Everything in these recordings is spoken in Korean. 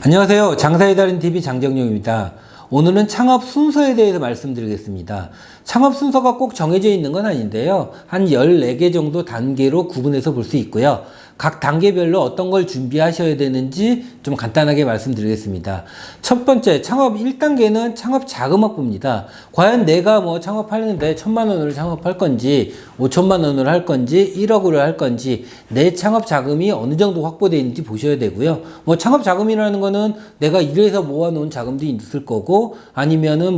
안녕하세요. 장사의 달인 TV 장정용입니다. 오늘은 창업 순서에 대해서 말씀드리겠습니다. 창업 순서가 꼭 정해져 있는 건 아닌데요. 한 14개 정도 단계로 구분해서 볼 수 있고요. 각 단계별로 어떤 걸 준비하셔야 되는지 좀 간단하게 말씀드리겠습니다. 첫 번째, 창업 1단계는 창업 자금확보입니다. 과연 내가 창업하는데 1,000만 원으로 창업할 건지, 5천만 원으로 할 건지, 1억으로 할 건지, 내 창업 자금이 어느 정도 확보되어 있는지 보셔야 되고요. 창업 자금이라는 거는 내가 일해서 모아놓은 자금도 있을 거고, 아니면은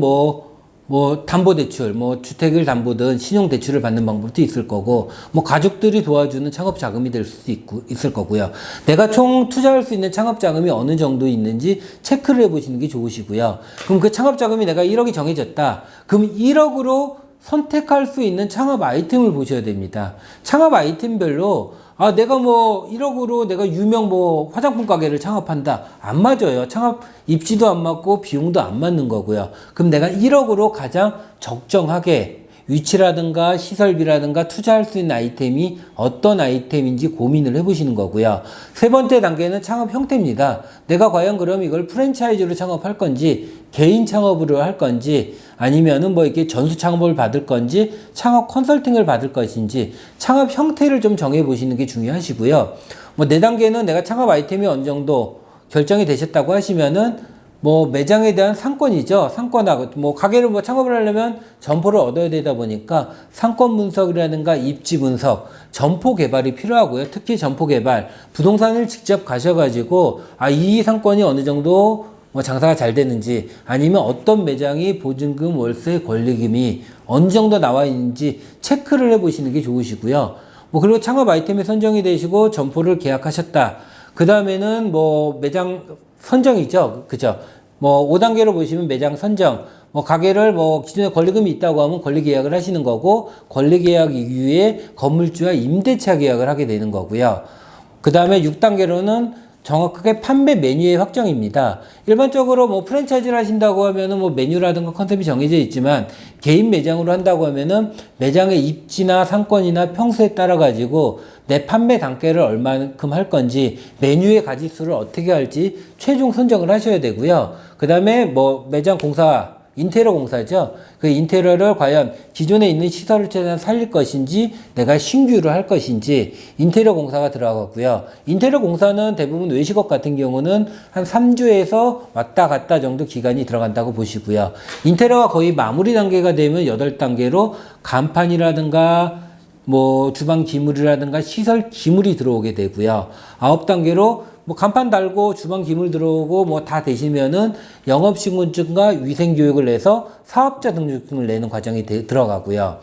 담보대출, 주택을 담보든 신용대출을 받는 방법도 있을 거고, 가족들이 도와주는 창업 자금이 될 수도 있을 거고요. 내가 총 투자할 수 있는 창업 자금이 어느 정도 있는지 체크를 해보시는 게 좋으시고요. 그럼 그 창업 자금이 내가 1억이 정해졌다. 그럼 1억으로 선택할 수 있는 창업 아이템을 보셔야 됩니다. 창업 아이템별로 내가 1억으로 내가 유명 화장품 가게를 창업한다. 안 맞아요. 창업 입지도 안 맞고 비용도 안 맞는 거고요. 그럼 내가 1억으로 가장 적정하게 위치라든가 시설비라든가 투자할 수 있는 아이템이 어떤 아이템인지 고민을 해보시는 거고요. 세 번째 단계는 창업 형태입니다. 내가 과연 그럼 이걸 프랜차이즈로 창업할 건지, 개인 창업으로 할 건지, 아니면은 이렇게 전수 창업을 받을 건지, 창업 컨설팅을 받을 것인지, 창업 형태를 좀 정해보시는 게 중요하시고요. 네 단계는 내가 창업 아이템이 어느 정도 결정이 되셨다고 하시면은 매장에 대한 상권이죠. 상권하고, 가게를 창업을 하려면 점포를 얻어야 되다 보니까 상권 분석이라든가 입지 분석, 점포 개발이 필요하고요. 특히 점포 개발, 부동산을 직접 가셔가지고, 이 상권이 어느 정도 장사가 잘 되는지, 아니면 어떤 매장이 보증금, 월세, 권리금이 어느 정도 나와 있는지 체크를 해보시는 게 좋으시고요. 그리고 창업 아이템이 선정이 되시고 점포를 계약하셨다. 그 다음에는 매장 선정이죠. 그죠? 5단계로 보시면 매장 선정. 가게를 기존에 권리금이 있다고 하면 권리 계약을 하시는 거고, 권리 계약 이후에 건물주와 임대차 계약을 하게 되는 거고요. 그 다음에 6단계로는 정확하게 판매 메뉴의 확정입니다. 일반적으로 프랜차이즈를 하신다고 하면은 메뉴라든가 컨셉이 정해져 있지만, 개인 매장으로 한다고 하면은 매장의 입지나 상권이나 평수에 따라 가지고 내 판매 단가를 얼마만큼 할 건지, 메뉴의 가짓수를 어떻게 할지 최종 선정을 하셔야 되고요. 그 다음에 매장 공사, 인테리어 공사죠. 그 인테리어를 과연 기존에 있는 시설을 최대한 살릴 것인지, 내가 신규로 할 것인지, 인테리어 공사가 들어가고요. 인테리어 공사는 대부분 외식업 같은 경우는 한 3주에서 왔다 갔다 정도 기간이 들어간다고 보시고요. 인테리어가 거의 마무리 단계가 되면 8단계로 간판이라든가 주방 기물이라든가 시설 기물이 들어오게 되고요. 9단계로 간판 달고 주방 기물 들어오고 다 되시면은 영업신고증과 위생교육을 내서 사업자 등록증을 내는 과정이 들어가고요.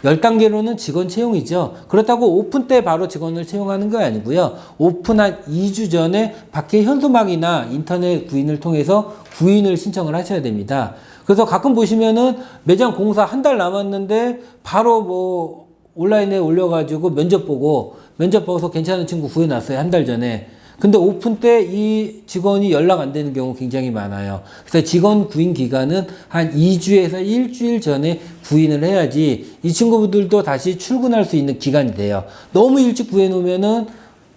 10단계로는 직원 채용이죠. 그렇다고 오픈 때 바로 직원을 채용하는 게 아니고요. 오픈 한 2주 전에 밖에 현수막이나 인터넷 구인을 통해서 구인을 신청을 하셔야 됩니다. 그래서 가끔 보시면은 매장 공사 한 달 남았는데 바로 온라인에 올려가지고 면접 보고서 괜찮은 친구 구해놨어요. 한 달 전에. 근데 오픈 때 이 직원이 연락 안 되는 경우 굉장히 많아요. 그래서 직원 구인 기간은 한 2주에서 일주일 전에 구인을 해야지 이 친구들도 다시 출근할 수 있는 기간이 돼요. 너무 일찍 구해 놓으면은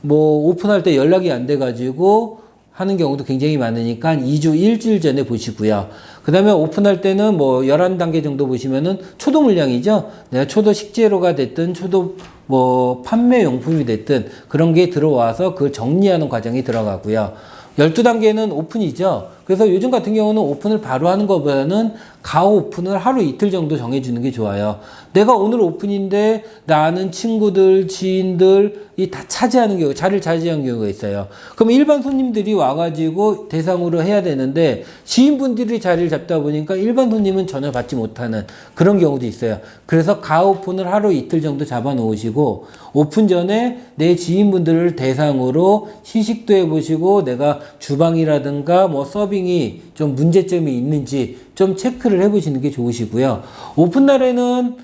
오픈할 때 연락이 안 돼가지고 하는 경우도 굉장히 많으니까 한 2주, 일주일 전에 보시고요. 그 다음에 오픈할 때는 11단계 정도 보시면은 초도 물량이죠. 내가 초도 식재료가 됐든 초도 판매 용품이 됐든 그런 게 들어와서 그걸 정리하는 과정이 들어가고요. 12단계는 오픈이죠. 그래서 요즘 같은 경우는 오픈을 바로 하는 것보다는 가오 오픈을 하루 이틀 정도 정해주는 게 좋아요. 내가 오늘 오픈인데 나는 친구들, 지인들이 다 자리를 차지하는 경우가 있어요. 그럼 일반 손님들이 와가지고 대상으로 해야 되는데 지인분들이 자리를 잡다 보니까 일반 손님은 전혀 받지 못하는 그런 경우도 있어요. 그래서 가오 오픈을 하루 이틀 정도 잡아 놓으시고 오픈 전에 내 지인분들을 대상으로 시식도 해보시고 내가 주방이라든가 서빙이 좀 문제점이 있는지 좀 체크를 해보시는 게 좋으시고요. 오픈 날에는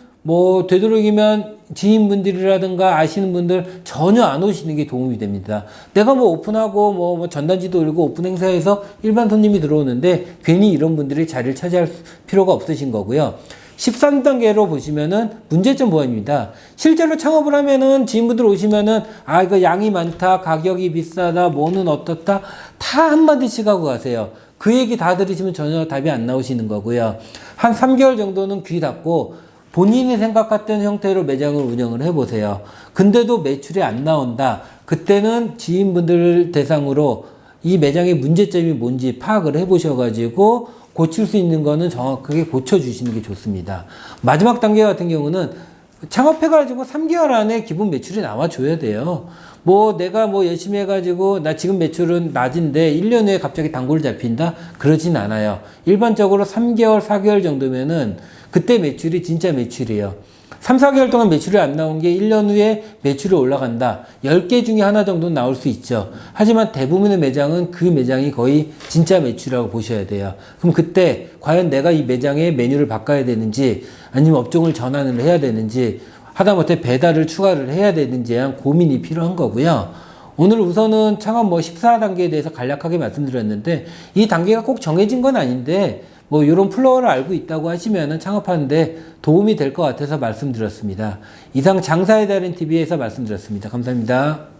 되도록이면 지인분들이라든가 아시는 분들 전혀 안 오시는 게 도움이 됩니다. 내가 오픈하고 전단지도 올리고 오픈 행사에서 일반 손님이 들어오는데 괜히 이런 분들이 자리를 차지할 필요가 없으신 거고요. 13단계로 보시면은 문제점 보완입니다. 실제로 창업을 하면은 지인분들 오시면은 아 이거 양이 많다, 가격이 비싸다, 뭐는 어떻다 다 한마디씩 하고 가세요. 그 얘기 다 들으시면 전혀 답이 안 나오시는 거고요. 한 3개월 정도는 귀 닫고 본인이 생각했던 형태로 매장을 운영을 해보세요. 근데도 매출이 안 나온다. 그때는 지인분들 대상으로 이 매장의 문제점이 뭔지 파악을 해보셔가지고 고칠 수 있는 거는 정확하게 고쳐주시는 게 좋습니다. 마지막 단계 같은 경우는 창업해가지고 3개월 안에 기본 매출이 나와줘야 돼요. 뭐 내가 뭐 열심히 해가지고 나 지금 매출은 낮은데 1년 후에 갑자기 단골 잡힌다? 그러진 않아요. 일반적으로 3개월, 4개월 정도면은 그때 매출이 진짜 매출이에요. 3, 4개월 동안 매출이 안 나온 게 1년 후에 매출이 올라간다. 10개 중에 하나 정도는 나올 수 있죠. 하지만 대부분의 매장은 그 매장이 거의 진짜 매출이라고 보셔야 돼요. 그럼 그때 과연 내가 이 매장의 메뉴를 바꿔야 되는지 아니면 업종을 전환을 해야 되는지 하다못해 배달을 추가를 해야 되는지에 대한 고민이 필요한 거고요. 오늘 우선은 창업 14단계에 대해서 간략하게 말씀드렸는데 이 단계가 꼭 정해진 건 아닌데 뭐 이런 플로어를 알고 있다고 하시면은 창업하는데 도움이 될 것 같아서 말씀드렸습니다. 이상 장사의 달인 TV에서 말씀드렸습니다. 감사합니다.